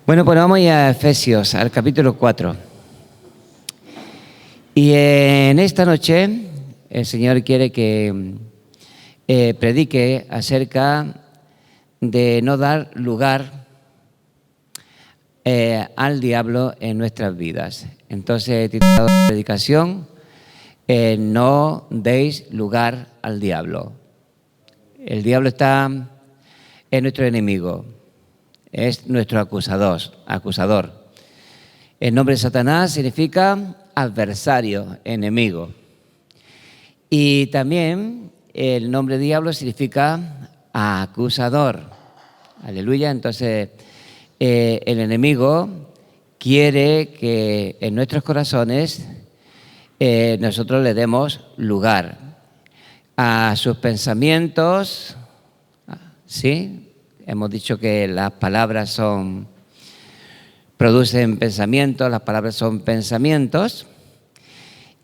Bueno, pues vamos ya a Efesios, al capítulo 4. Y en esta noche el Señor quiere que predique acerca de no dar lugar al diablo en nuestras vidas. Entonces he titulado la predicación, no deis lugar al diablo. El diablo es nuestro enemigo. Es nuestro acusador. El nombre de Satanás significa adversario, enemigo. Y también el nombre diablo significa acusador. Aleluya. Entonces, el enemigo quiere que en nuestros corazones nosotros le demos lugar a sus pensamientos, ¿sí? Hemos dicho que las palabras producen pensamientos, las palabras son pensamientos.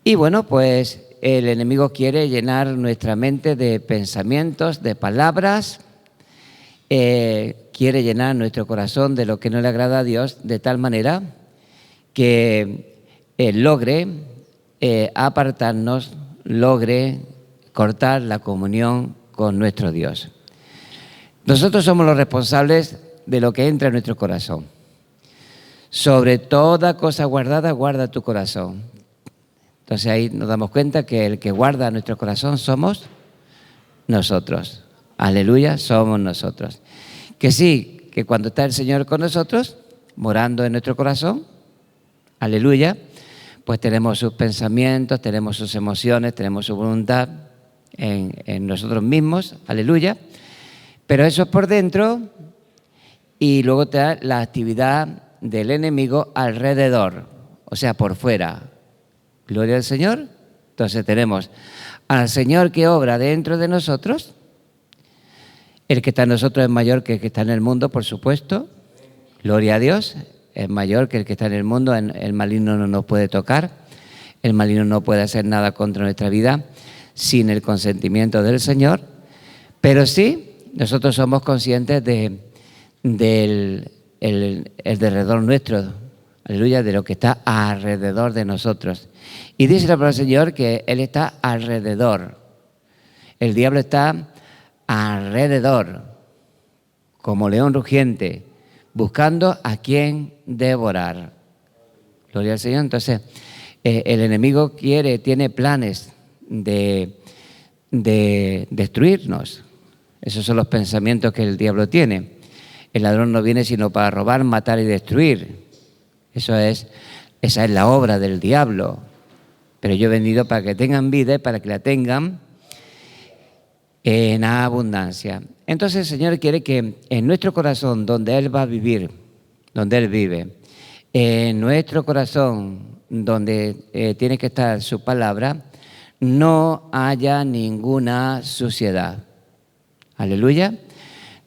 Y bueno, pues el enemigo quiere llenar nuestra mente de pensamientos, de palabras. Quiere llenar nuestro corazón de lo que no le agrada a Dios, de tal manera que logre apartarnos, logre cortar la comunión con nuestro Dios. Nosotros somos los responsables de lo que entra en nuestro corazón. Sobre toda cosa guardada, guarda tu corazón. Entonces ahí nos damos cuenta que el que guarda nuestro corazón somos nosotros. Aleluya, somos nosotros. Que sí, que cuando está el Señor con nosotros, morando en nuestro corazón, aleluya, pues tenemos sus pensamientos, tenemos sus emociones, tenemos su voluntad en nosotros mismos, aleluya. Pero eso es por dentro y luego te da la actividad del enemigo alrededor, o sea, por fuera. Gloria al Señor. Entonces tenemos al Señor que obra dentro de nosotros. El que está en nosotros es mayor que el que está en el mundo, por supuesto. Gloria a Dios. Es mayor que el que está en el mundo. El maligno no nos puede tocar. El maligno no puede hacer nada contra nuestra vida sin el consentimiento del Señor. Pero sí, nosotros somos conscientes del derredor nuestro, aleluya, de lo que está alrededor de nosotros. Y dice la palabra del Señor que Él está alrededor. El diablo está alrededor, como león rugiente, buscando a quien devorar. Gloria al Señor. Entonces, el enemigo tiene planes de destruirnos. Esos son los pensamientos que el diablo tiene. El ladrón no viene sino para robar, matar y destruir. Esa es la obra del diablo. Pero yo he venido para que tengan vida y para que la tengan en abundancia. Entonces el Señor quiere que en nuestro corazón, donde Él va a vivir, donde Él vive, en nuestro corazón, donde tiene que estar su palabra, no haya ninguna suciedad. Aleluya.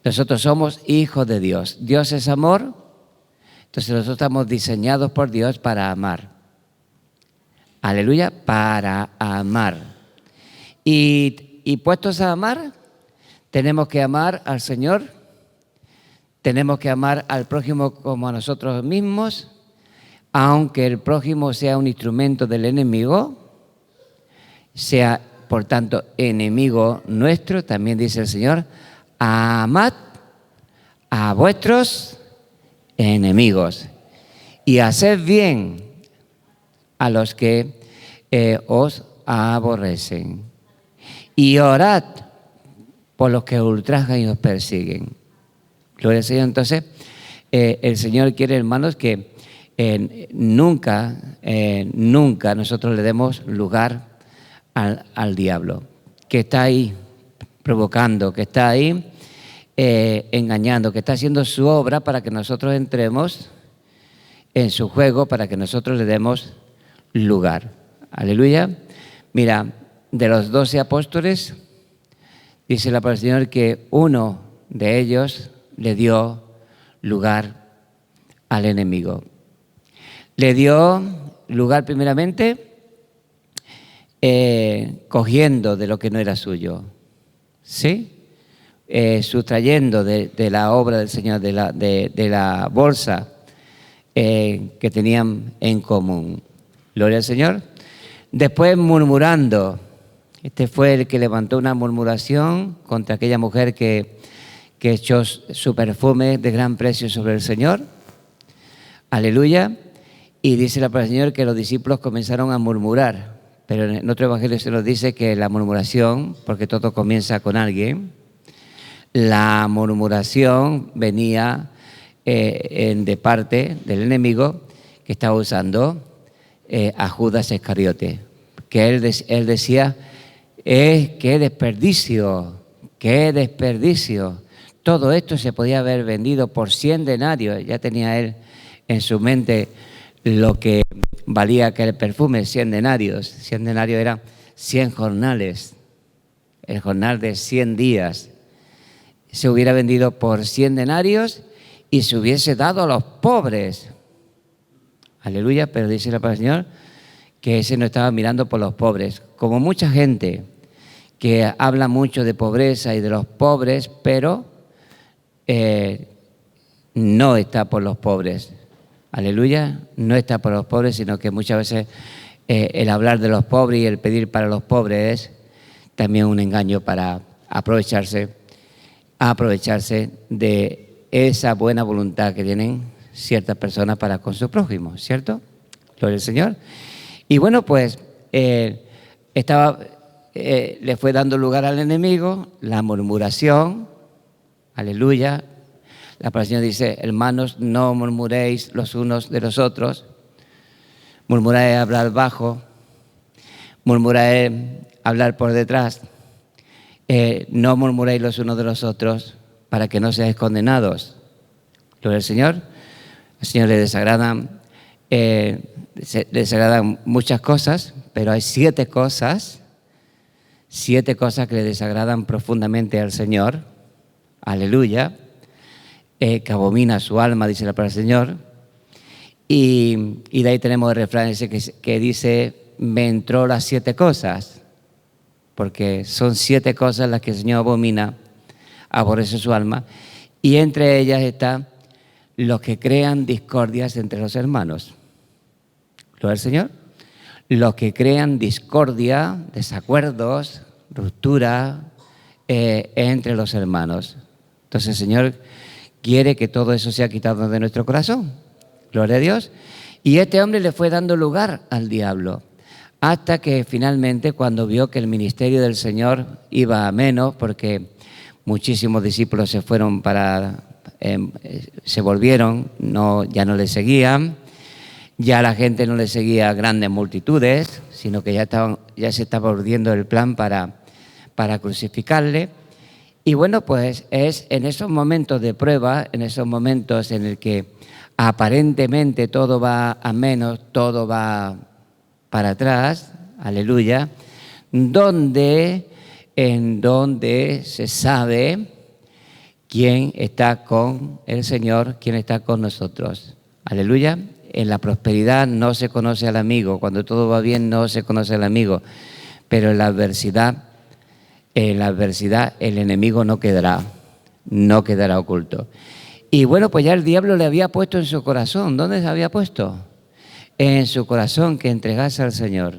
Nosotros somos hijos de Dios. Dios es amor. Entonces nosotros estamos diseñados por Dios para amar. Aleluya, para amar. Y puestos a amar, tenemos que amar al Señor, tenemos que amar al prójimo como a nosotros mismos, aunque el prójimo sea un instrumento del enemigo, sea por tanto enemigo nuestro, también dice el Señor, amad a vuestros enemigos y haced bien a los que os aborrecen y orad por los que ultrajan y os persiguen. Gloria al Señor. Entonces, el Señor quiere, hermanos, que nunca nosotros le demos lugar al diablo, que está ahí provocando, que está ahí engañando, que está haciendo su obra para que nosotros entremos en su juego, para que nosotros le demos lugar. Aleluya. Mira, de los 12 apóstoles, dice la palabra del Señor que uno de ellos le dio lugar al enemigo. Le dio lugar primeramente cogiendo de lo que no era suyo, ¿sí? Sustrayendo de la obra del Señor, de la bolsa que tenían en común. Gloria al Señor. Después murmurando. Este fue el que levantó una murmuración contra aquella mujer que echó su perfume de gran precio sobre el Señor. Aleluya. Y dice la palabra del Señor que los discípulos comenzaron a murmurar. Pero en otro evangelio se nos dice que la murmuración, porque todo comienza con alguien, la murmuración venía de parte del enemigo que estaba usando a Judas Iscariote. Que él decía, qué desperdicio, qué desperdicio. Todo esto se podía haber vendido por 100 denarios. Ya tenía él en su mente lo que valía aquel perfume, 100 denarios. 100 denarios eran 100 jornales. El jornal de 100 días se hubiera vendido por 100 denarios y se hubiese dado a los pobres. Aleluya, pero dice la palabra del Señor que ese no estaba mirando por los pobres. Como mucha gente que habla mucho de pobreza y de los pobres, pero no está por los pobres. Aleluya, no está por los pobres, sino que muchas veces el hablar de los pobres y el pedir para los pobres es también un engaño para aprovecharse de esa buena voluntad que tienen ciertas personas para con su prójimo, ¿cierto? Gloria al Señor. Y bueno, pues le fue dando lugar al enemigo, la murmuración, aleluya. La palabra del Señor dice, hermanos, no murmuréis los unos de los otros, murmuráis hablar bajo, murmuráis hablar por detrás, no murmuréis los unos de los otros para que no seáis condenados. Gloria al Señor. Al Señor le desagradan muchas cosas, pero hay 7 cosas que le desagradan profundamente al Señor. Aleluya. Que abomina su alma, dice la palabra del Señor. Y de ahí tenemos el refrán ese que dice, me entró las 7 cosas, porque son 7 cosas las que el Señor abomina, aborrece su alma, y entre ellas está los que crean discordias entre los hermanos. ¿Lo del Señor? Los que crean discordia, desacuerdos, ruptura entre los hermanos. Entonces el Señor quiere que todo eso sea quitado de nuestro corazón. Gloria a Dios. Y este hombre le fue dando lugar al diablo, hasta que finalmente, cuando vio que el ministerio del Señor iba a menos, porque muchísimos discípulos se fueron se volvieron, ya no le seguían, ya la gente no le seguía a grandes multitudes, sino que ya se estaba urdiendo el plan para crucificarle. Y bueno, pues es en esos momentos de prueba, en esos momentos en el que aparentemente todo va a menos, todo va para atrás, aleluya, en donde se sabe quién está con el Señor, quién está con nosotros, aleluya. En la prosperidad no se conoce al amigo, cuando todo va bien no se conoce al amigo, pero en la adversidad el enemigo no quedará oculto. Y bueno, pues ya el diablo le había puesto en su corazón. ¿Dónde se había puesto? En su corazón, que entregase al Señor.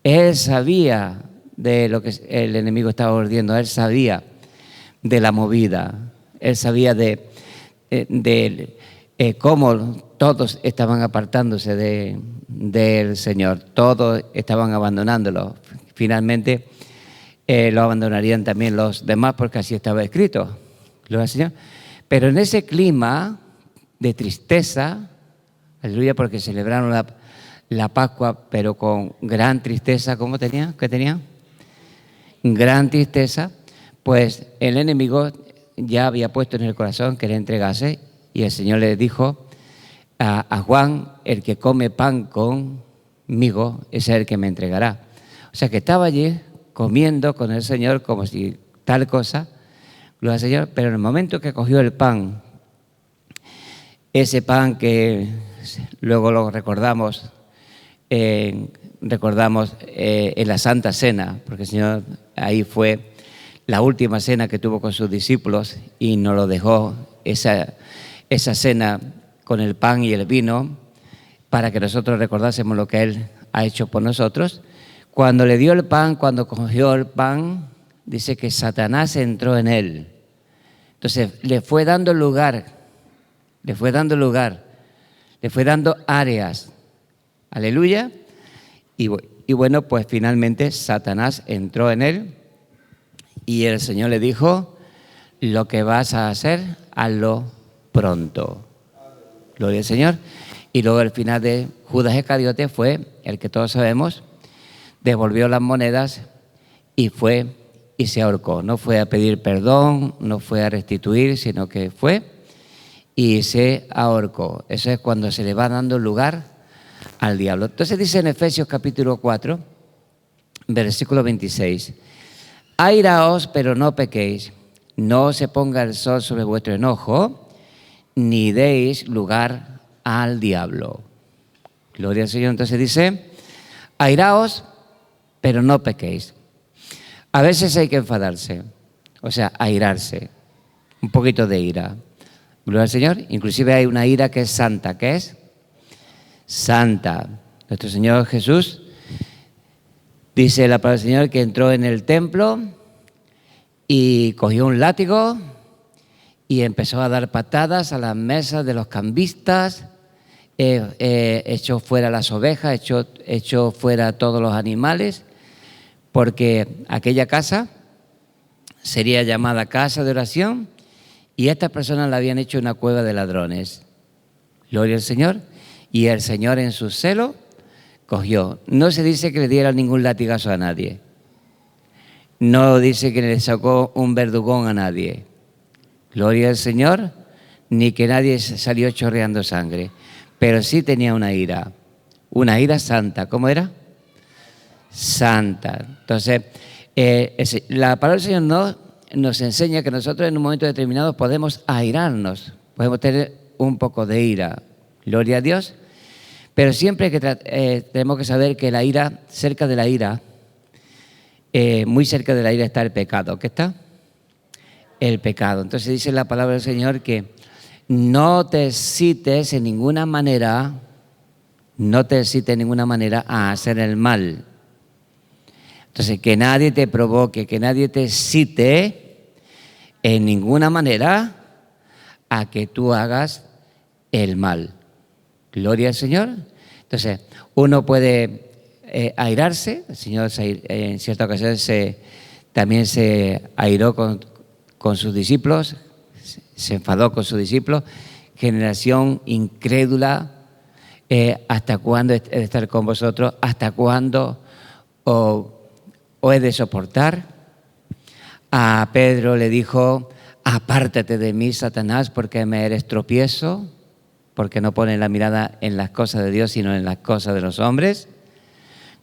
Él sabía de lo que el enemigo estaba urdiendo, él sabía de la movida, él sabía de cómo todos estaban apartándose del Señor, todos estaban abandonándolo. Finalmente lo abandonarían también los demás, porque así estaba escrito. Gloria al Señor. Pero en ese clima de tristeza, aleluya, porque celebraron la Pascua, pero con gran tristeza. ¿Cómo tenía? ¿Qué tenía? Gran tristeza. Pues el enemigo ya había puesto en el corazón que le entregase, y el Señor le dijo a Juan, el que come pan conmigo, ese es el que me entregará. O sea que estaba allí comiendo con el Señor como si tal cosa, gloria al Señor, pero en el momento que cogió el pan, ese pan que luego lo recordamos en la Santa Cena, porque el Señor ahí fue la última cena que tuvo con sus discípulos y nos lo dejó esa cena con el pan y el vino para que nosotros recordásemos lo que Él ha hecho por nosotros. Cuando le dio el pan, cuando cogió el pan, dice que Satanás entró en Él. Entonces le fue dando lugar, le fue dando áreas. Aleluya. Y bueno, pues finalmente Satanás entró en Él y el Señor le dijo: lo que vas a hacer, hazlo pronto. Gloria al Señor. Y luego el final de Judas Iscariote fue el que todos sabemos, devolvió las monedas y fue y se ahorcó. No fue a pedir perdón, no fue a restituir, sino que fue y se ahorcó. Eso es cuando se le va dando lugar al diablo. Entonces dice en Efesios capítulo 4, versículo 26, airaos, pero no pequéis, no se ponga el sol sobre vuestro enojo, ni deis lugar al diablo. Gloria al Señor. Entonces dice, airaos, pero no pequéis. A veces hay que enfadarse, o sea, airarse, un poquito de ira. Gloria al Señor. Inclusive hay una ira que es santa. ¿Qué es? Santa. Nuestro Señor Jesús, dice la palabra del Señor, que entró en el templo y cogió un látigo y empezó a dar patadas a las mesas de los cambistas, echó fuera las ovejas, echó fuera todos los animales, porque aquella casa sería llamada casa de oración y estas personas la habían hecho una cueva de ladrones. Gloria al Señor. Y el Señor en su celo cogió. No se dice que le diera ningún latigazo a nadie. No dice que le sacó un verdugón a nadie. Gloria al Señor. Ni que nadie salió chorreando sangre. Pero sí tenía una ira santa. ¿Cómo era? Santa. Entonces, la palabra del Señor nos enseña que nosotros en un momento determinado podemos airarnos, podemos tener un poco de ira. Gloria a Dios. Pero siempre tenemos que saber que la ira, cerca de la ira, muy cerca de la ira está el pecado. ¿Qué está? El pecado. Entonces dice la palabra del Señor que no te excites en ninguna manera, a hacer el mal. Entonces, que nadie te provoque, que nadie te excite en ninguna manera a que tú hagas el mal. Gloria al Señor. Entonces, uno puede airarse. El Señor en cierta ocasión también se airó con sus discípulos, se enfadó con sus discípulos. Generación incrédula, ¿hasta cuándo he de estar con vosotros? ¿Hasta cuándo os he de soportar? A Pedro le dijo, apártate de mí, Satanás, porque me eres tropiezo, porque no pones la mirada en las cosas de Dios, sino en las cosas de los hombres.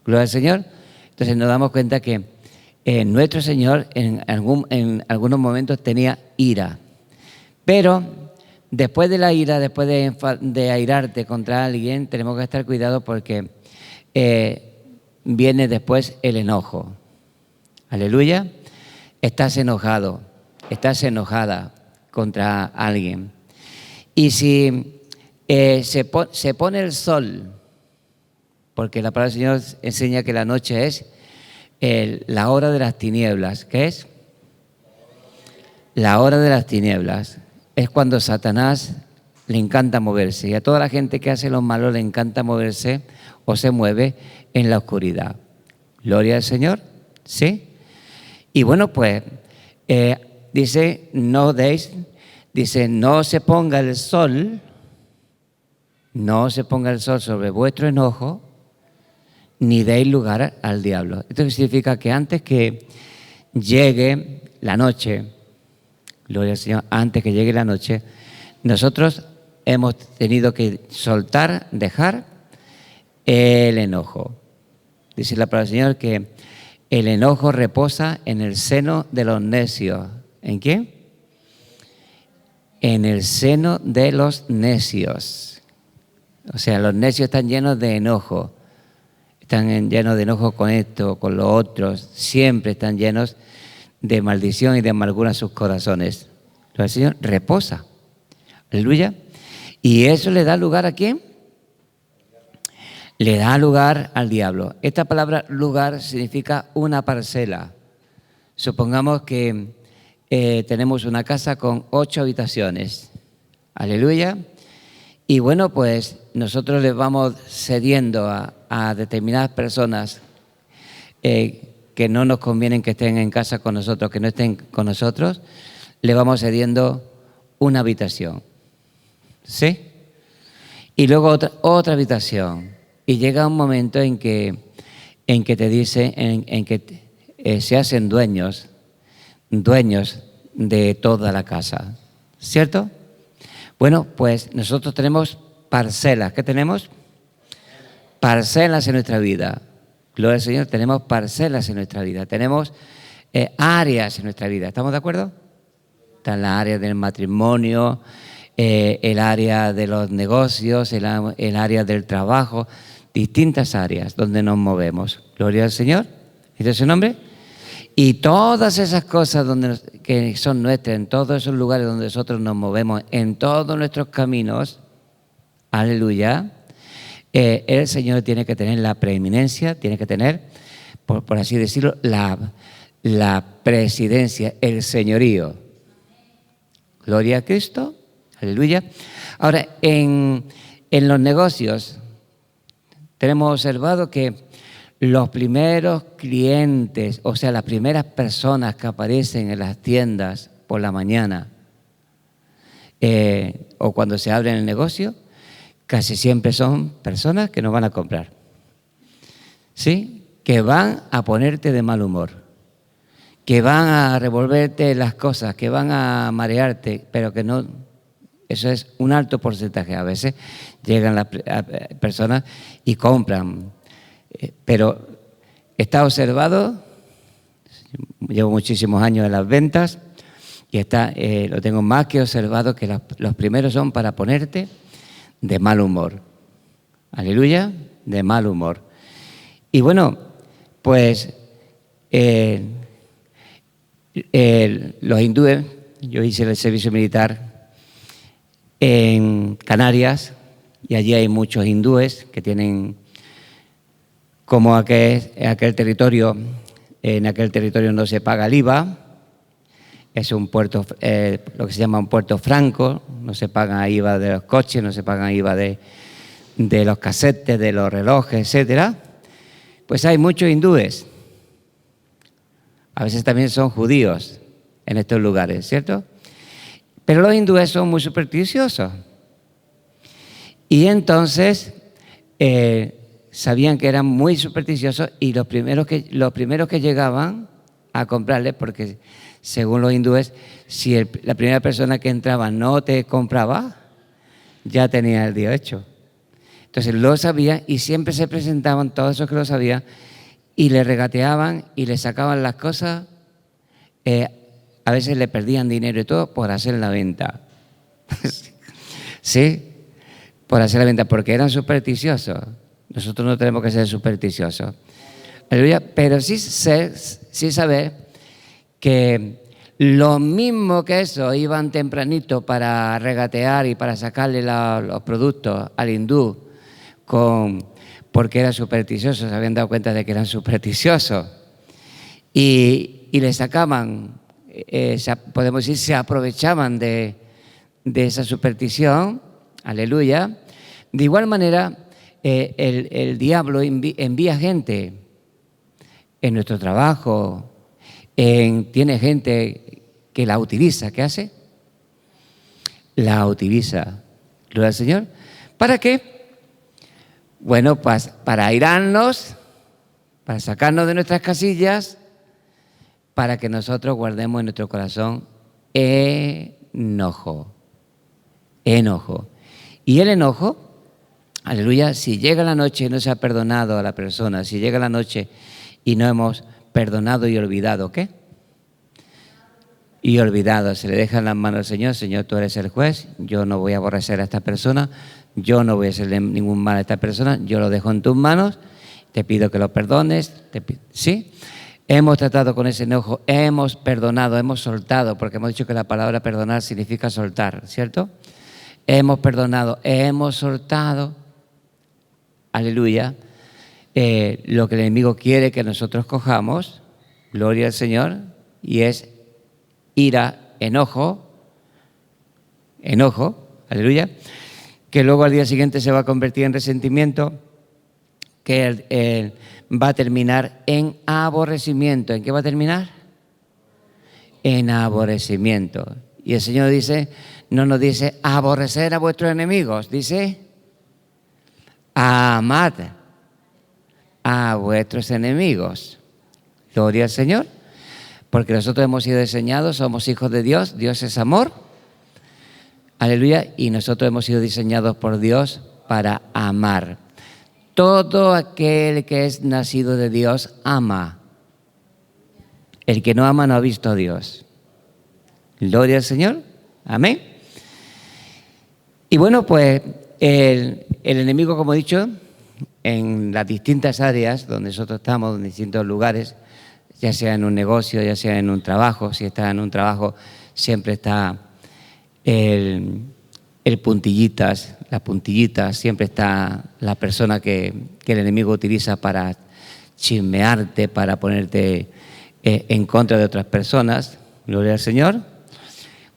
Gloria al Señor. Entonces nos damos cuenta que nuestro Señor en algunos momentos tenía ira. Pero después de la ira, después de airarte contra alguien, tenemos que estar cuidados porque viene después el enojo. Aleluya. Estás enojado, estás enojada contra alguien. Y si se pone el sol, porque la palabra del Señor enseña que la noche es la hora de las tinieblas. ¿Qué es? La hora de las tinieblas. Es cuando Satanás le encanta moverse. Y a toda la gente que hace lo malo le encanta moverse o se mueve en la oscuridad. Gloria al Señor. ¿Sí? Y bueno, pues dice, no se ponga el sol sobre vuestro enojo, ni deis lugar al diablo. Esto significa que antes que llegue la noche, gloria al Señor, antes que llegue la noche, nosotros hemos tenido que soltar, dejar el enojo. Dice la palabra del Señor que el enojo reposa en el seno de los necios. ¿En qué? En el seno de los necios. O sea, los necios están llenos de enojo. Están llenos de enojo con esto, con lo otro. Siempre están llenos de maldición y de amargura en sus corazones. Pero el Señor reposa. Aleluya. ¿Y eso le da lugar a quién? Le da lugar al diablo. Esta palabra lugar significa una parcela. Supongamos que tenemos una casa con 8 habitaciones. Aleluya. Y bueno, pues nosotros les vamos cediendo a determinadas personas que no nos convienen que estén en casa con nosotros, que no estén con nosotros, le vamos cediendo una habitación. ¿Sí? Y luego otra habitación. Y llega un momento en que te dice, en que se hacen dueños de toda la casa. ¿Cierto? Bueno, pues nosotros tenemos parcelas. ¿Qué tenemos? Parcelas en nuestra vida. Gloria al Señor, tenemos parcelas en nuestra vida. Tenemos áreas en nuestra vida. ¿Estamos de acuerdo? Está la área del matrimonio, el área de los negocios, el área del trabajo, distintas áreas donde nos movemos. Gloria al Señor. ¿Este es su nombre? Y todas esas cosas que son nuestras, en todos esos lugares donde nosotros nos movemos, en todos nuestros caminos, aleluya, el Señor tiene que tener la preeminencia, tiene que tener, por así decirlo, la presidencia, el señorío. Gloria a Cristo, aleluya. Ahora, en los negocios, tenemos observado que los primeros clientes, o sea, las primeras personas que aparecen en las tiendas por la mañana o cuando se abre el negocio, casi siempre son personas que no van a comprar, ¿sí? Que van a ponerte de mal humor, que van a revolverte las cosas, que van a marearte, pero que no, eso es un alto porcentaje. A veces llegan las personas y compran, pero está observado, llevo muchísimos años en las ventas y lo tengo más que observado que los primeros son para ponerte de mal humor. Aleluya, de mal humor. Y bueno, pues los hindúes, yo hice el servicio militar en Canarias y allí hay muchos hindúes que tienen como en aquel territorio no se paga el IVA, es un puerto, lo que se llama un puerto franco, no se paga IVA de los coches, no se paga IVA de los casetes, de los relojes, etcétera. Pues hay muchos hindúes, a veces también son judíos en estos lugares, ¿cierto? Pero los hindúes son muy supersticiosos y entonces sabían que eran muy supersticiosos y los primeros que llegaban a comprarles, porque según los hindúes, si la primera persona que entraba no te compraba, ya tenía el día hecho. Entonces lo sabían y siempre se presentaban todos esos que lo sabían y le regateaban y le sacaban las cosas. A veces le perdían dinero y todo por hacer la venta. ¿Sí? Por hacer la venta, porque eran supersticiosos. Nosotros no tenemos que ser supersticiosos. Aleluya. Pero sí saber que lo mismo que eso iban tempranito para regatear y para sacarle los productos al hindú porque era supersticioso, se habían dado cuenta de que eran supersticiosos y le sacaban, podemos decir, se aprovechaban de esa superstición, aleluya. De igual manera, el diablo envía gente en nuestro trabajo, tiene gente que la utiliza. ¿Qué hace? La utiliza. ¿Gloria al Señor? ¿Para qué? Bueno, pues para airarnos, para sacarnos de nuestras casillas, para que nosotros guardemos en nuestro corazón enojo. Enojo. Y el enojo, aleluya, si llega la noche y no se ha perdonado a la persona, si llega la noche y no hemos perdonado y olvidado, ¿qué? Y olvidado, se le deja en las manos al Señor. Señor, tú eres el juez, yo no voy a aborrecer a esta persona, yo no voy a hacerle ningún mal a esta persona, yo lo dejo en tus manos, te pido que lo perdones, ¿sí? Hemos tratado con ese enojo, hemos perdonado, hemos soltado, porque hemos dicho que la palabra perdonar significa soltar, ¿cierto? hemos perdonado, hemos soltado, aleluya, lo que el enemigo quiere que nosotros cojamos, gloria al Señor, y es ira, enojo, aleluya, que luego al día siguiente se va a convertir en resentimiento, que va a terminar en aborrecimiento. ¿En qué va a terminar? En aborrecimiento. Y el Señor dice, no nos dice aborrecer a vuestros enemigos, dice amad a vuestros enemigos. Gloria al Señor, porque nosotros hemos sido diseñados, somos hijos de Dios, Dios es amor, aleluya, y nosotros hemos sido diseñados por Dios para amar. Todo aquel que es nacido de Dios ama. El que no ama no ha visto a Dios. Gloria al Señor. Amén. Y bueno, pues el enemigo, como he dicho, en las distintas áreas donde nosotros estamos, en distintos lugares, ya sea en un negocio, ya sea en un trabajo, si está en un trabajo, siempre está el puntillitas, la puntillita, siempre está la persona que el enemigo utiliza para chismearte, para ponerte en contra de otras personas. Gloria al Señor.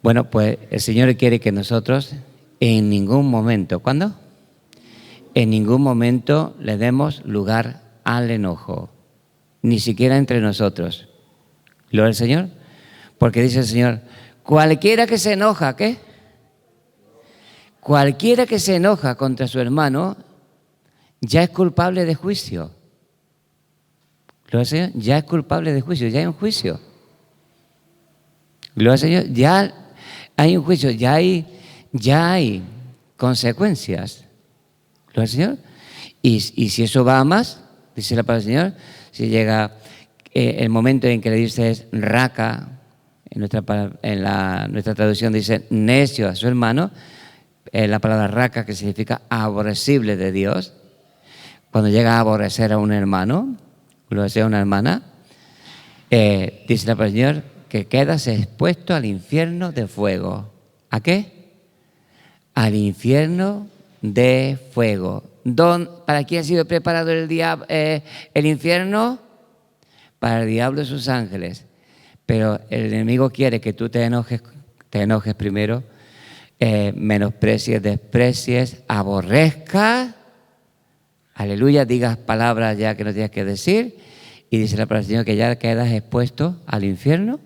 Bueno, pues el Señor quiere que nosotros en ningún momento, ¿cuándo? En ningún momento le demos lugar al enojo, ni siquiera entre nosotros. Gloria al Señor. Porque dice el Señor, cualquiera que se enoja, ¿qué? Cualquiera que se enoja contra su hermano ya es culpable de juicio. Gloria al Señor, ya es culpable de juicio, ya hay un juicio. Gloria al Señor, ya hay un juicio, ya hay consecuencias. Gloria al Señor. Y si eso va a más, dice la palabra del Señor, si llega el momento en que le dices raca, en nuestra traducción dice necio a su hermano, la palabra raca, que significa aborrecible de Dios, cuando llega a aborrecer a un hermano, lo sea una hermana, dice la palabra del Señor que quedas expuesto al infierno de fuego. ¿A qué? Al infierno de fuego. ¿Para quién ha sido preparado el infierno? Para el diablo y sus ángeles. Pero el enemigo quiere que tú te enojes primero, menosprecies, desprecies, aborrezcas, aleluya, digas palabras ya que no tienes que decir, y dice la palabra del Señor que ya quedas expuesto al infierno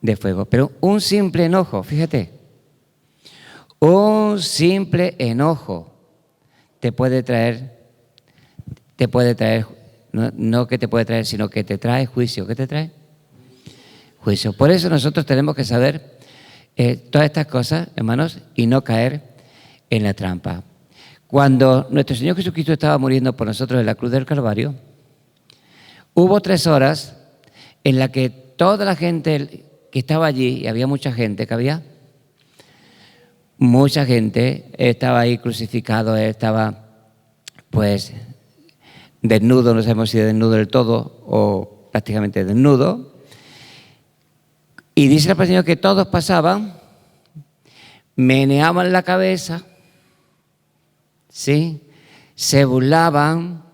de fuego. Pero un simple enojo, fíjate, un simple enojo te puede traer, no que te puede traer, sino que te trae juicio. ¿Qué te trae? Juicio. Por eso nosotros tenemos que saber todas estas cosas, hermanos, y no caer en la trampa. Cuando nuestro Señor Jesucristo estaba muriendo por nosotros en la cruz del Calvario, hubo 3 horas en las que toda la gente que estaba allí, y había mucha gente, mucha gente estaba ahí crucificado, estaba pues desnudo, no sabemos si desnudo del todo o prácticamente desnudo. Y dice la palabra del Señor que todos pasaban, meneaban la cabeza, ¿sí? Se burlaban,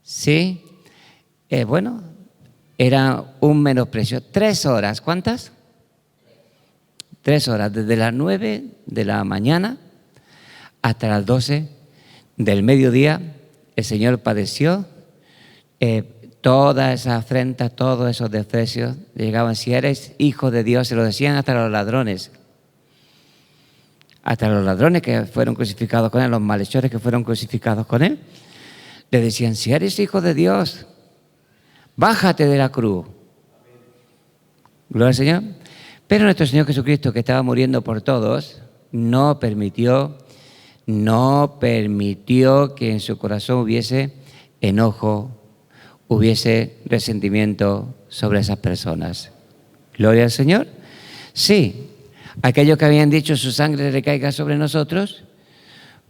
¿sí? Bueno, era un menosprecio. 3 horas, ¿cuántas? 3 horas, desde las 9 de la mañana hasta las 12 del mediodía, el Señor padeció todas esas afrentas, todos esos desprecios. Llegaban, si eres hijo de Dios, se lo decían hasta los ladrones. Hasta los ladrones que fueron crucificados con Él, los malhechores que fueron crucificados con Él, le decían, si eres hijo de Dios, bájate de la cruz. Gloria al Señor. Pero nuestro Señor Jesucristo, que estaba muriendo por todos, no permitió que en su corazón hubiese enojo, hubiese resentimiento sobre esas personas. Gloria al Señor. Sí, aquellos que habían dicho su sangre recaiga sobre nosotros,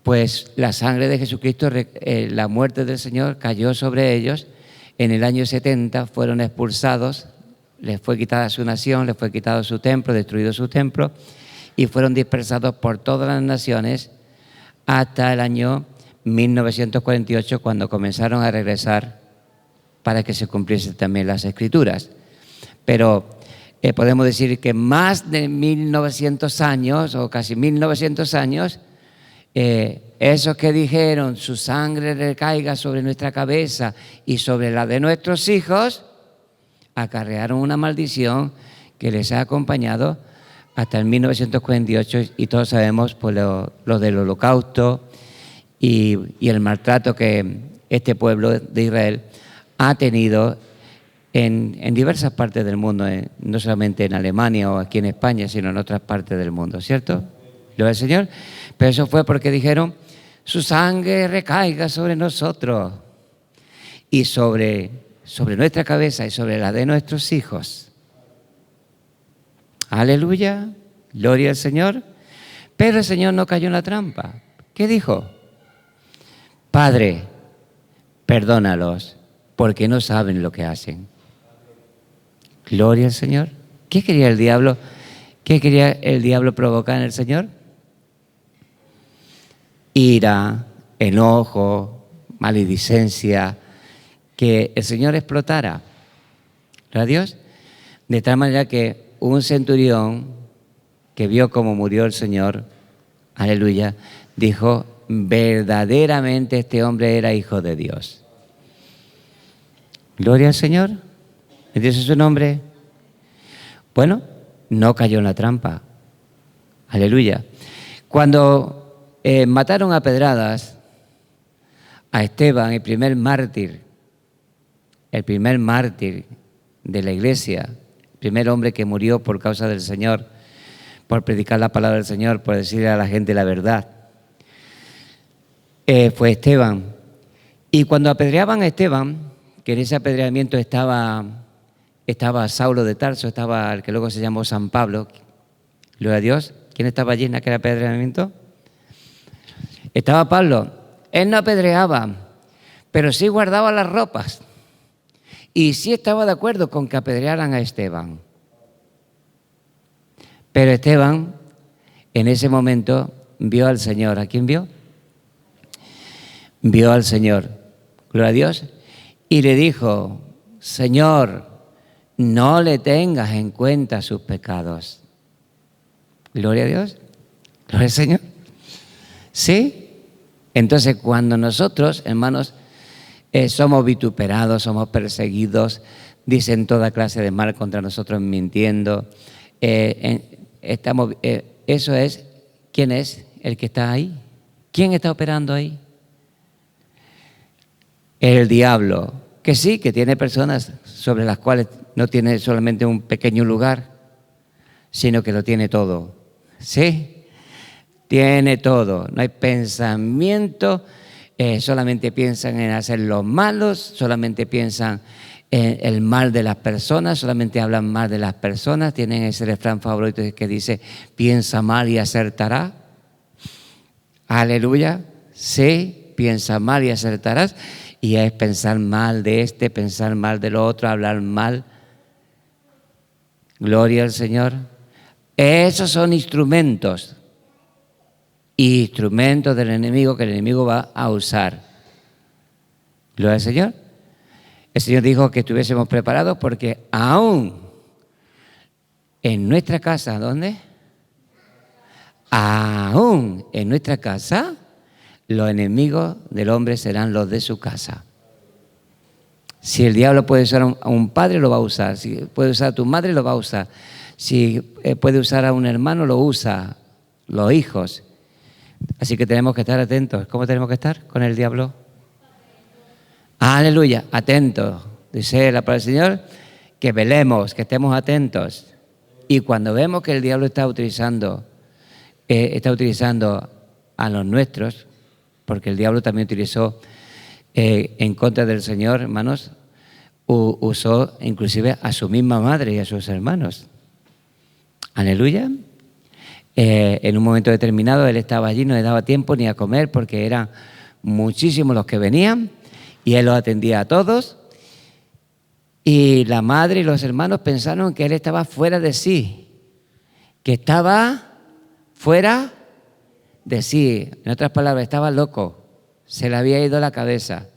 pues la sangre de Jesucristo, la muerte del Señor cayó sobre ellos. En el año 70 fueron expulsados, les fue quitada su nación, les fue quitado su templo, destruido su templo, y fueron dispersados por todas las naciones hasta el año 1948, cuando comenzaron a regresar para que se cumpliesen también las Escrituras. Pero podemos decir que más de 1900 años, o casi 1900 años, esos que dijeron, su sangre recaiga sobre nuestra cabeza y sobre la de nuestros hijos, acarrearon una maldición que les ha acompañado hasta el 1948, y todos sabemos pues, lo del Holocausto y el maltrato que este pueblo de Israel ha tenido en diversas partes del mundo, no solamente en Alemania o aquí en España, sino en otras partes del mundo, ¿cierto? Gloria al Señor. Pero eso fue porque dijeron, su sangre recaiga sobre nosotros y sobre nuestra cabeza y sobre la de nuestros hijos. Aleluya, gloria al Señor. Pero el Señor no cayó en la trampa. ¿Qué dijo? Padre, perdónalos, porque no saben lo que hacen. Gloria al Señor. ¿Qué quería el diablo? ¿Qué quería el diablo provocar en el Señor? Ira, enojo, maledicencia, que el Señor explotara. ¿Gloria a Dios? De tal manera que un centurión que vio cómo murió el Señor, aleluya, dijo, verdaderamente este hombre era hijo de Dios. Gloria al Señor. ¿Entiendes su nombre? Bueno, no cayó en la trampa. Aleluya. Cuando mataron a pedradas a Esteban, el primer mártir de la iglesia, el primer hombre que murió por causa del Señor, por predicar la palabra del Señor, por decirle a la gente la verdad, fue Esteban. Y cuando apedreaban a Esteban, que en ese apedreamiento estaba Saulo de Tarso, estaba el que luego se llamó San Pablo, gloria a Dios. ¿Quién estaba allí en aquel apedreamiento? Estaba Pablo. Él no apedreaba, pero sí guardaba las ropas. Y sí estaba de acuerdo con que apedrearan a Esteban. Pero Esteban, en ese momento, vio al Señor. ¿A quién vio? Vio al Señor, gloria a Dios, y le dijo, Señor, no le tengas en cuenta sus pecados. Gloria a Dios, gloria al Señor. ¿Sí? Entonces, cuando nosotros, hermanos, somos vituperados, somos perseguidos, dicen toda clase de mal contra nosotros mintiendo, eso es, ¿quién es el que está ahí? ¿Quién está operando ahí? El diablo, que sí, que tiene personas sobre las cuales no tiene solamente un pequeño lugar, sino que lo tiene todo. ¿Sí? Tiene todo. No hay pensamiento, solamente piensan en hacer los malos, solamente piensan en el mal de las personas, solamente hablan mal de las personas. Tienen ese refrán favorito que dice, piensa mal y acertará. Aleluya. Sí, piensa mal y acertarás. Y es pensar mal de este, pensar mal del otro, hablar mal. Gloria al Señor. Esos son instrumentos del enemigo que el enemigo va a usar. Gloria al Señor. El Señor dijo que estuviésemos preparados porque aún en nuestra casa, ¿dónde? Aún en nuestra casa, los enemigos del hombre serán los de su casa. Si el diablo puede usar a un padre, lo va a usar. Si puede usar a tu madre, lo va a usar. Si puede usar a un hermano, lo usa. Los hijos. Así que tenemos que estar atentos. ¿Cómo tenemos que estar con el diablo? Aleluya, atentos. Dice la palabra del Señor que velemos, que estemos atentos. Y cuando vemos que el diablo está utilizando a los nuestros, porque el diablo también utilizó en contra del Señor, hermanos, usó inclusive a su misma madre y a sus hermanos. Aleluya. En un momento determinado él estaba allí, no le daba tiempo ni a comer porque eran muchísimos los que venían y él los atendía a todos. Y la madre y los hermanos pensaron que él estaba fuera de sí, que estaba fuera de sí. En otras palabras, estaba loco, se le había ido la cabeza.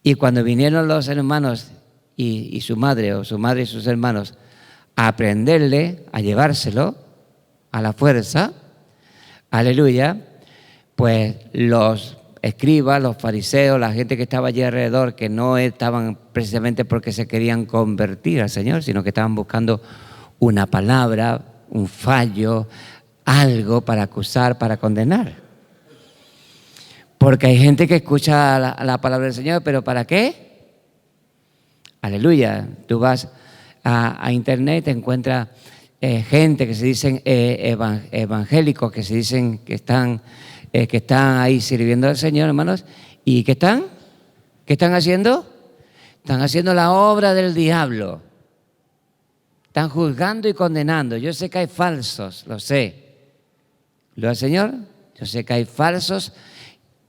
Y cuando vinieron los hermanos y su madre, o su madre y sus hermanos, a prenderle, a llevárselo a la fuerza, aleluya, pues los escribas, los fariseos, la gente que estaba allí alrededor, que no estaban precisamente porque se querían convertir al Señor, sino que estaban buscando una palabra, un fallo, algo para acusar, para condenar. Porque hay gente que escucha la palabra del Señor, ¿pero para qué? Aleluya. Tú vas a internet, te encuentras gente que se dicen evangélicos, que se dicen que están ahí sirviendo al Señor, hermanos. ¿Y qué están? ¿Qué están haciendo? Están haciendo la obra del diablo. Están juzgando y condenando. Yo sé que hay falsos, lo sé. ¿Lo del Señor? Yo sé que hay falsos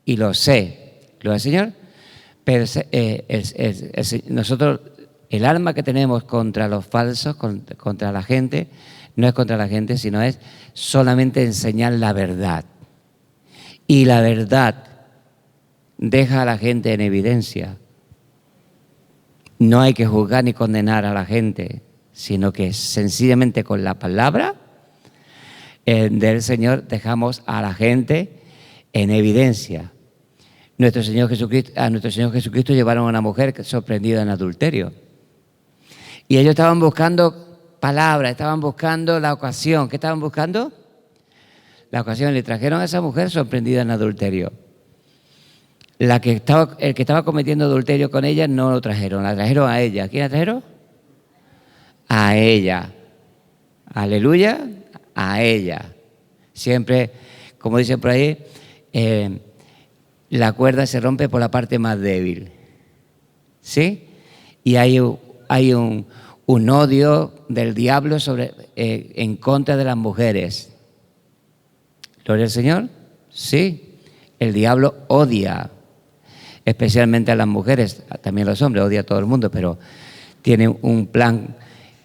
y lo sé. ¿Lo del Señor? Pero nosotros, el arma que tenemos contra los falsos, contra la gente, no es contra la gente, sino es solamente enseñar la verdad. Y la verdad deja a la gente en evidencia. No hay que juzgar ni condenar a la gente, sino que sencillamente con la palabra del Señor dejamos a la gente en evidencia. A nuestro Señor Jesucristo llevaron a una mujer sorprendida en adulterio. Y ellos estaban buscando palabras, estaban buscando la ocasión. ¿Qué estaban buscando? La ocasión. Le trajeron a esa mujer sorprendida en adulterio. El que estaba cometiendo adulterio con ella no lo trajeron, la trajeron a ella. ¿Quién la trajeron? A ella. Aleluya, a ella. Siempre, como dicen por ahí, la cuerda se rompe por la parte más débil. ¿Sí? Y hay un odio del diablo en contra de las mujeres. ¿Gloria al Señor? Sí. El diablo odia, especialmente a las mujeres, también a los hombres, odia a todo el mundo, pero tiene un plan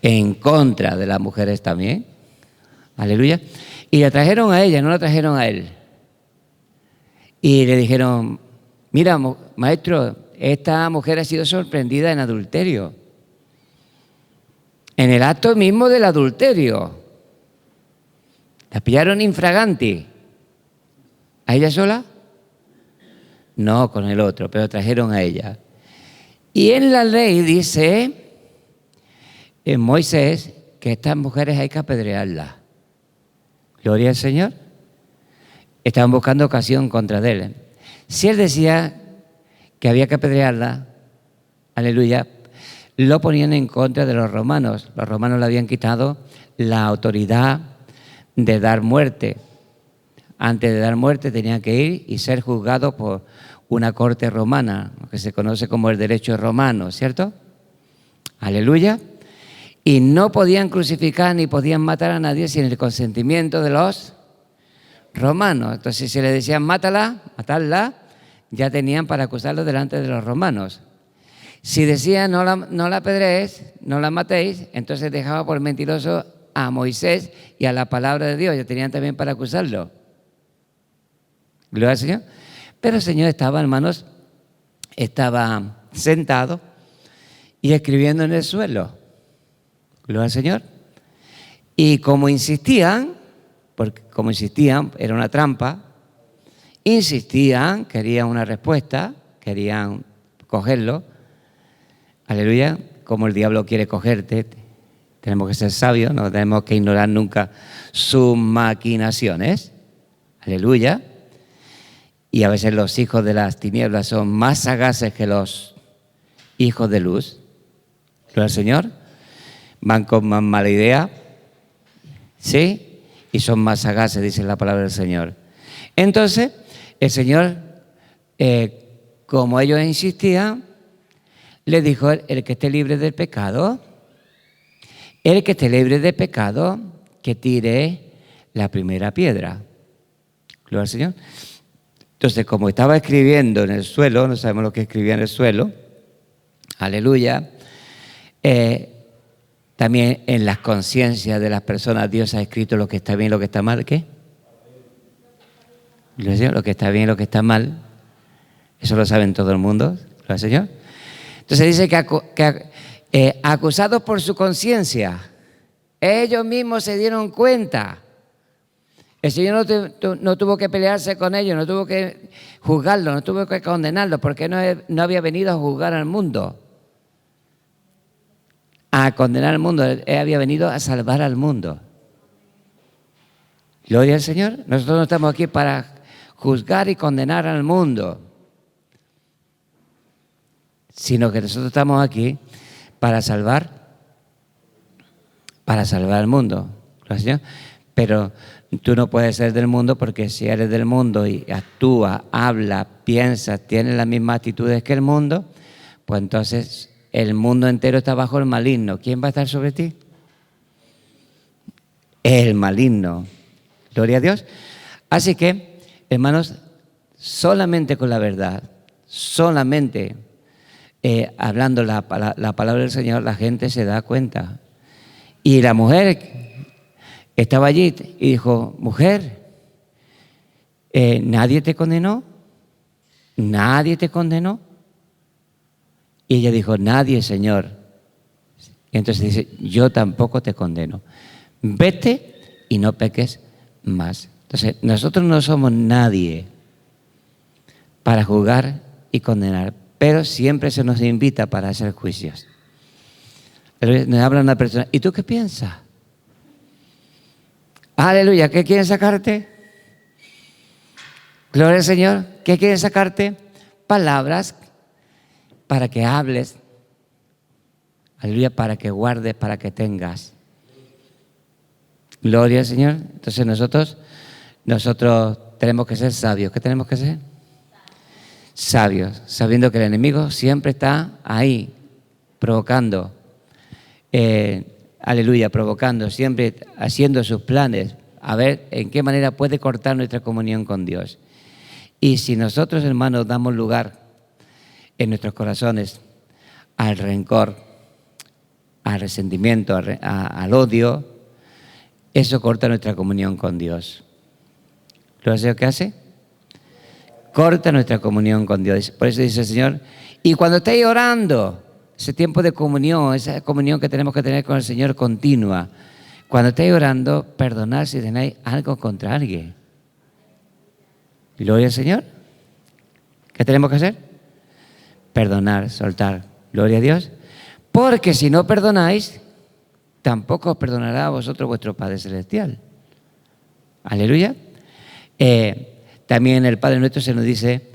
en contra de las mujeres también. Aleluya. Y la trajeron a ella, no la trajeron a él. Y le dijeron, mira, maestro, esta mujer ha sido sorprendida en adulterio. En el acto mismo del adulterio. La pillaron infraganti. ¿A ella sola? No, con el otro, pero trajeron a ella. Y en la ley dice, en Moisés, que estas mujeres hay que apedrearlas. Gloria al Señor. Estaban buscando ocasión contra él. Si él decía que había que apedrearla, aleluya, lo ponían en contra de los romanos. Los romanos le habían quitado la autoridad de dar muerte. Antes de dar muerte tenía que ir y ser juzgado por una corte romana, lo que se conoce como el derecho romano, ¿cierto? Aleluya. Y no podían crucificar ni podían matar a nadie sin el consentimiento de los romanos. Entonces, si le decían matarla, ya tenían para acusarlo delante de los romanos. Si decían no la apedreéis, no la matéis, entonces dejaba por mentiroso a Moisés y a la palabra de Dios. Ya tenían también para acusarlo. Gloria al Señor. Pero el Señor estaba, hermanos, estaba sentado y escribiendo en el suelo. Gloria al Señor. Y como insistían, era una trampa, insistían, querían una respuesta, querían cogerlo. Aleluya, como el diablo quiere cogerte. Tenemos que ser sabios, no tenemos que ignorar nunca sus maquinaciones. Aleluya. Y a veces los hijos de las tinieblas son más sagaces que los hijos de luz. Gloria al Señor. Van con más mala idea. ¿Sí? Y son más sagaces, dice la palabra del Señor. Entonces, el Señor, como ellos insistían, le dijo, el que esté libre del pecado, que tire la primera piedra. Gloria al Señor. Entonces, como estaba escribiendo en el suelo, no sabemos lo que escribía en el suelo, aleluya, También en las conciencias de las personas Dios ha escrito lo que está bien y lo que está mal. ¿Qué? Lo que está bien y lo que está mal. Eso lo saben todo el mundo. ¿Lo Señor? Entonces dice que acusados por su conciencia, ellos mismos se dieron cuenta. El Señor no tuvo que pelearse con ellos, no tuvo que juzgarlos, no tuvo que condenarlos, porque no había venido a juzgar al mundo, a condenar al mundo. Él había venido a salvar al mundo. Gloria al Señor. Nosotros no estamos aquí para juzgar y condenar al mundo, sino que nosotros estamos aquí para salvar al mundo. Gloria al Señor. Pero tú no puedes ser del mundo, porque si eres del mundo y actúas, hablas, piensas, tienes las mismas actitudes que el mundo, pues entonces el mundo entero está bajo el maligno. ¿Quién va a estar sobre ti? El maligno. Gloria a Dios. Así que, hermanos, solamente con la verdad, solamente hablando la palabra del Señor, la gente se da cuenta. Y la mujer estaba allí y dijo: mujer, ¿nadie te condenó? ¿Nadie te condenó? Y ella dijo: nadie, Señor. Y entonces dice: yo tampoco te condeno. Vete y no peques más. Entonces, nosotros no somos nadie para juzgar y condenar, pero siempre se nos invita para hacer juicios. Nos habla una persona: ¿y tú qué piensas? Aleluya, ¿qué quieren sacarte? Gloria al Señor. ¿Qué quieren sacarte? Palabras para que hables. Aleluya, para que guardes, para que tengas. Gloria al Señor. Entonces nosotros tenemos que ser sabios. ¿Qué tenemos que ser? Sabios, sabiendo que el enemigo siempre está ahí, provocando. Aleluya, provocando, siempre haciendo sus planes, a ver en qué manera puede cortar nuestra comunión con Dios. Y si nosotros, hermanos, damos lugar en nuestros corazones al rencor, al resentimiento, al odio, eso corta nuestra comunión con Dios. ¿Lo hace? ¿Qué hace? Corta nuestra comunión con Dios. Por eso dice el Señor: y cuando estéis orando, ese tiempo de comunión, esa comunión que tenemos que tener con el Señor continua, cuando estéis orando, perdonad si tenéis algo contra alguien. Gloria al Señor. ¿Qué tenemos que hacer? Perdonar, soltar. Gloria a Dios. Porque si no perdonáis, tampoco os perdonará a vosotros vuestro Padre Celestial. Aleluya. También el Padre Nuestro se nos dice: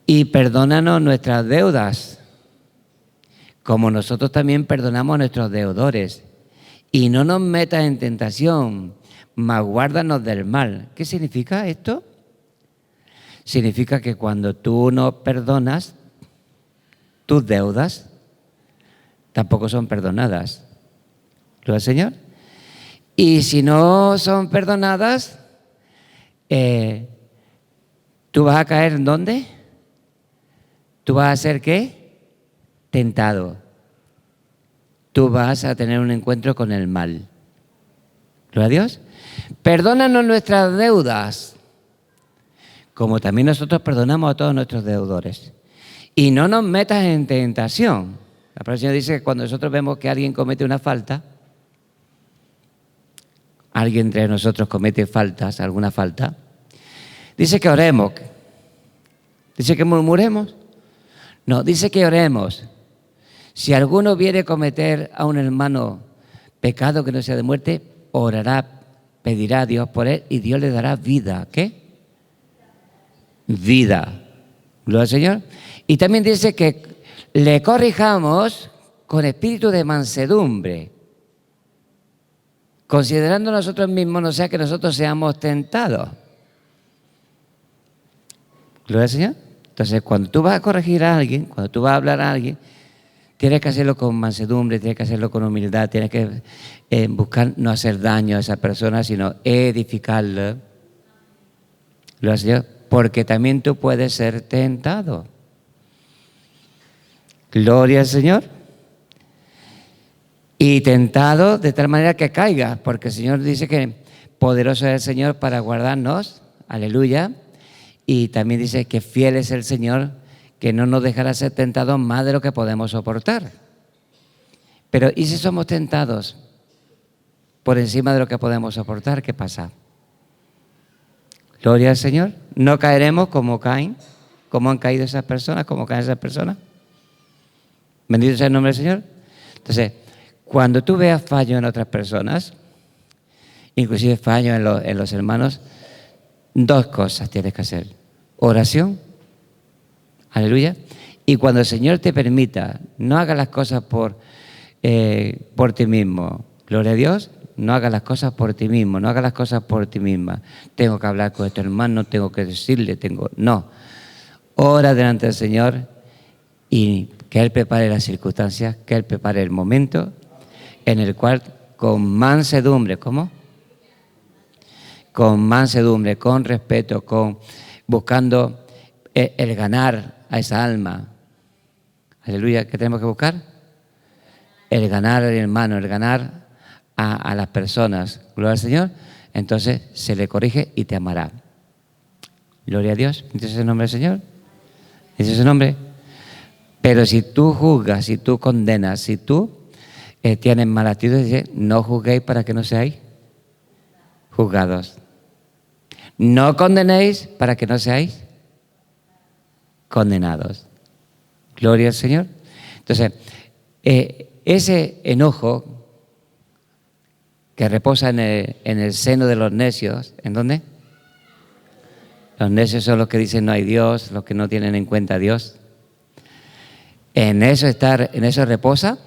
y perdónanos nuestras deudas, como nosotros también perdonamos a nuestros deudores. Y no nos metas en tentación, mas guárdanos del mal. ¿Qué significa esto? Significa que cuando tú no perdonas, tus deudas tampoco son perdonadas. ¿Lo del Señor? Y si no son perdonadas, ¿tú vas a caer en dónde? ¿Tú vas a ser qué? Tentado. Tú vas a tener un encuentro con el mal. ¿Gloria a Dios? Perdónanos nuestras deudas, como también nosotros perdonamos a todos nuestros deudores. Y no nos metas en tentación. La palabra del Señor dice que cuando nosotros vemos que alguien comete una falta, alguien entre nosotros comete faltas, alguna falta, dice que oremos. ¿Dice que murmuremos? No, dice que oremos. Si alguno viene a cometer a un hermano pecado que no sea de muerte, orará, pedirá a Dios por él y Dios le dará vida. ¿Qué? Vida. Gloria al Señor. Y también dice que le corrijamos con espíritu de mansedumbre, considerando nosotros mismos, no sea que nosotros seamos tentados. Gloria al Señor. Entonces, cuando tú vas a corregir a alguien, cuando tú vas a hablar a alguien, tienes que hacerlo con mansedumbre, tienes que hacerlo con humildad, tienes que buscar no hacer daño a esa persona, sino edificarla. Gloria al Señor. Porque también tú puedes ser tentado. Gloria al Señor. y tentado de tal manera que caiga, porque el Señor dice que poderoso es el Señor para guardarnos, aleluya, y también dice que fiel es el Señor, que no nos dejará ser tentados más de lo que podemos soportar. Pero ¿y si somos tentados por encima de lo que podemos soportar? ¿Qué pasa? Gloria al Señor. ¿No caeremos como caen? ¿Cómo han caído esas personas? ¿Cómo caen esas personas? Bendito sea el nombre del Señor. Entonces, cuando tú veas fallo en otras personas, inclusive fallo en los hermanos, dos cosas tienes que hacer. Oración, aleluya, y cuando el Señor te permita, no hagas las cosas por ti mismo. Gloria a Dios, no hagas las cosas por ti mismo, no hagas las cosas por ti misma. Tengo que hablar con este hermano, tengo que decirle, no. Ora delante del Señor y que Él prepare las circunstancias, que Él prepare el momento en el cual con mansedumbre, ¿cómo? Con mansedumbre, con respeto, buscando el ganar a esa alma. Aleluya, ¿qué tenemos que buscar? El ganar al hermano, el ganar a las personas. Gloria al Señor. Entonces se le corrige y te amará. Gloria a Dios. ¿Ese es el nombre del Señor? ¿Ese es el nombre? Pero si tú juzgas, si tú condenas, si tú tienes mala actitud, dice, no juzguéis para que no seáis juzgados. No condenéis para que no seáis condenados. Gloria al Señor. Entonces, ese enojo que reposa en el seno de los necios, ¿en dónde? Los necios son los que dicen no hay Dios, los que no tienen en cuenta a Dios. En eso reposa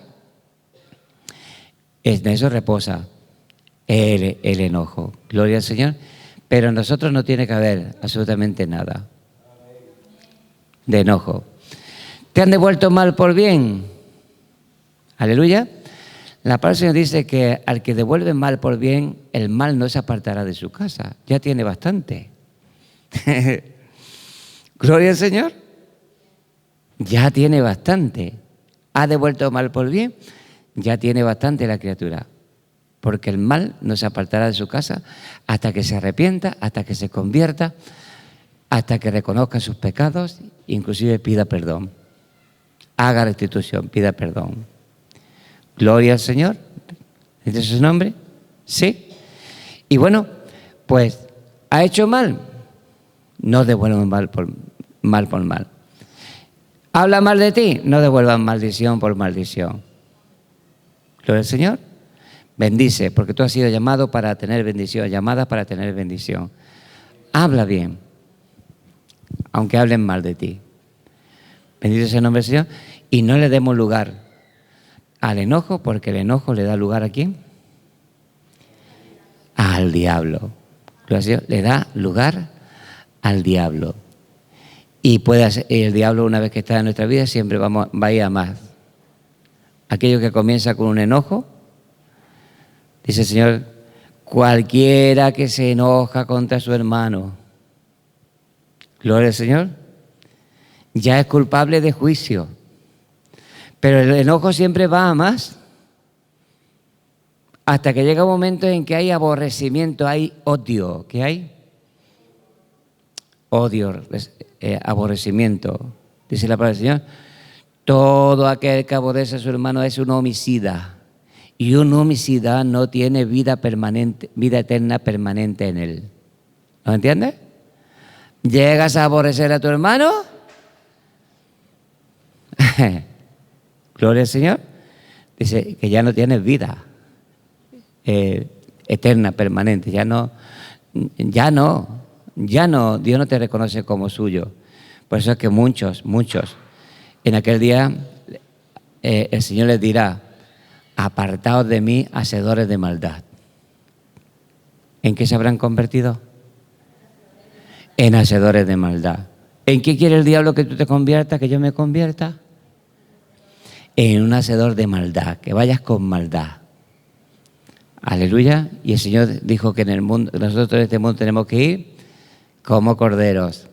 el enojo. Gloria al Señor. Pero en nosotros no tiene que haber absolutamente nada de enojo. ¿Te han devuelto mal por bien? Aleluya. La palabra del Señor dice que al que devuelve mal por bien, el mal no se apartará de su casa. Ya tiene bastante. Gloria al Señor. Ya tiene bastante. Ha devuelto mal por bien, ya tiene bastante la criatura. Porque el mal no se apartará de su casa hasta que se arrepienta, hasta que se convierta, hasta que reconozca sus pecados, inclusive pida perdón. Haga restitución, pida perdón. Gloria al Señor. ¿Este es su nombre? Sí. Y bueno, pues ha hecho mal. No devuelvan mal por mal. Habla mal de ti, no devuelvan maldición por maldición. Gloria al Señor. Bendice, porque tú has sido llamado para tener bendición, llamada para tener bendición. Habla bien, aunque hablen mal de ti. Bendito sea el nombre del Señor. Y no le demos lugar al enojo, porque el enojo le da lugar ¿a quién? Al diablo. Gloria al Señor. Le da lugar al diablo. Y el diablo, una vez que está en nuestra vida, siempre va a ir a más. Aquello que comienza con un enojo, dice el Señor, cualquiera que se enoja contra su hermano, gloria al Señor, ya es culpable de juicio. Pero el enojo siempre va a más. Hasta que llega un momento en que hay aborrecimiento, hay odio. ¿Qué hay? Odio, aborrecimiento. Dice la palabra del Señor, todo aquel que aborrece a su hermano es un homicida. Y un homicida no tiene vida eterna permanente en él. ¿Lo entiendes? ¿Llegas a aborrecer a tu hermano? Gloria al Señor. Dice que ya no tienes vida eterna, permanente. Ya no. Dios no te reconoce como suyo. Por eso es que muchos, en aquel día el Señor les dirá, apartaos de mí, hacedores de maldad. ¿En qué se habrán convertido? En hacedores de maldad. ¿En qué quiere el diablo que tú te conviertas, que yo me convierta? En un hacedor de maldad, que vayas con maldad. Aleluya. Y el Señor dijo que en el mundo, nosotros en este mundo tenemos que ir como corderos,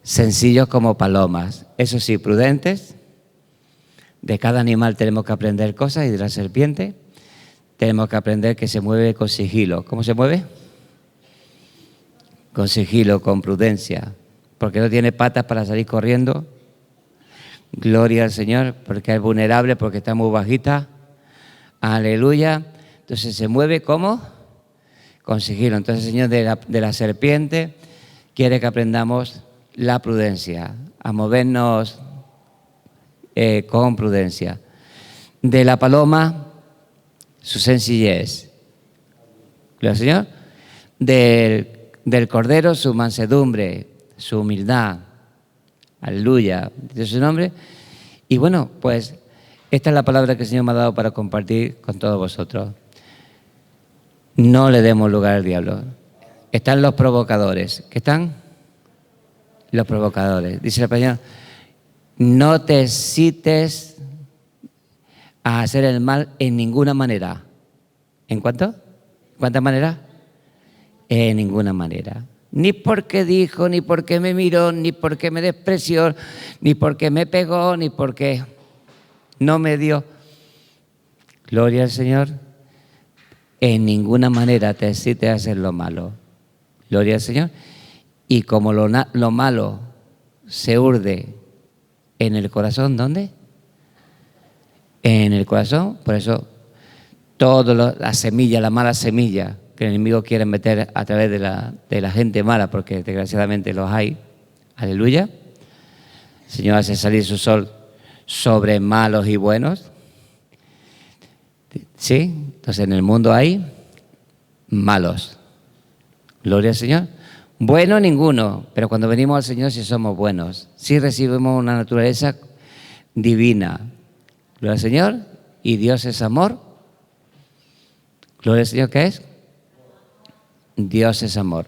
sencillos como palomas, eso sí, prudentes, De cada animal tenemos que aprender cosas y de la serpiente tenemos que aprender que se mueve con sigilo. ¿Cómo se mueve? Con sigilo, con prudencia, porque no tiene patas para salir corriendo. Gloria al Señor, porque es vulnerable, porque está muy bajita. Aleluya. Entonces se mueve ¿cómo? Con sigilo. Entonces el Señor de la serpiente quiere que aprendamos la prudencia, a movernos con prudencia. De la paloma, su sencillez. Gloria al Señor. Del cordero, su mansedumbre, su humildad. Aleluya. De su nombre. Y bueno, pues esta es la palabra que el Señor me ha dado para compartir con todos vosotros. No le demos lugar al diablo. Están los provocadores. ¿Qué están? Los provocadores. Dice la palabra, no te excites a hacer el mal en ninguna manera. ¿En cuánto? ¿Cuántas maneras? En ninguna manera. Ni porque dijo, ni porque me miró, ni porque me despreció, ni porque me pegó, ni porque no me dio. Gloria al Señor. En ninguna manera te excites a hacer lo malo. Gloria al Señor. Y como lo malo se urde en el corazón, ¿dónde? En el corazón. Por eso, la semilla, la mala semilla que el enemigo quiere meter a través de la gente mala, porque desgraciadamente los hay. Aleluya. El Señor hace salir su sol sobre malos y buenos. ¿Sí? Entonces en el mundo hay malos. Gloria al Señor. Bueno ninguno, pero cuando venimos al Señor sí somos buenos. Sí recibimos una naturaleza divina. Gloria al Señor. Y Dios es amor. Gloria al Señor, ¿qué es? Dios es amor.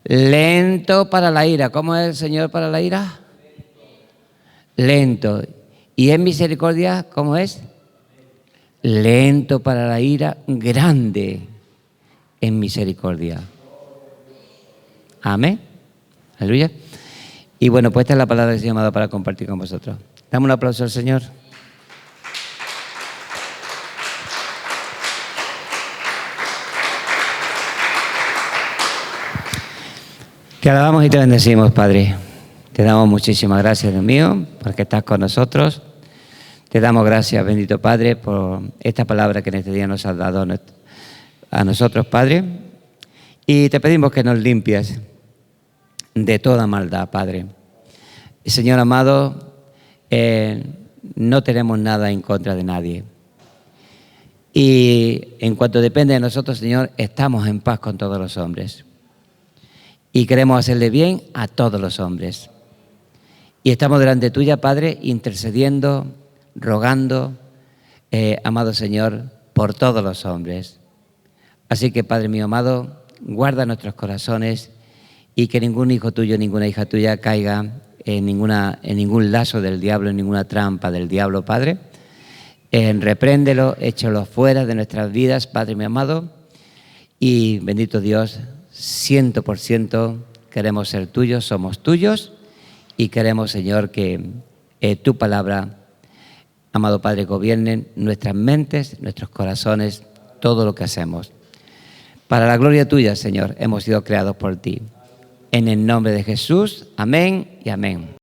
Lento para la ira. ¿Cómo es el Señor para la ira? Lento. ¿Y en misericordia cómo es? Lento para la ira, grande en misericordia. Amén. Aleluya. Y bueno, pues esta es la palabra que se ha llamado para compartir con vosotros. Damos un aplauso al Señor. Te alabamos y te bendecimos, Padre. Te damos muchísimas gracias, Dios mío, porque estás con nosotros. Te damos gracias, bendito Padre, por esta palabra que en este día nos has dado a nosotros, Padre. Y te pedimos que nos limpies de toda maldad, Padre. Señor amado, no tenemos nada en contra de nadie. Y en cuanto depende de nosotros, Señor, estamos en paz con todos los hombres. Y queremos hacerle bien a todos los hombres. Y estamos delante tuya, Padre, intercediendo, rogando, amado Señor, por todos los hombres. Así que, Padre mío amado, guarda nuestros corazones y que ningún hijo tuyo, ninguna hija tuya caiga en ningún lazo del diablo, en ninguna trampa del diablo, Padre. Repréndelo, échalo fuera de nuestras vidas, Padre mío amado. Y bendito Dios, 100% queremos ser tuyos, somos tuyos y queremos, Señor, que tu palabra, amado Padre, gobierne nuestras mentes, nuestros corazones, todo lo que hacemos. Para la gloria tuya, Señor, hemos sido creados por ti. En el nombre de Jesús, amén y amén.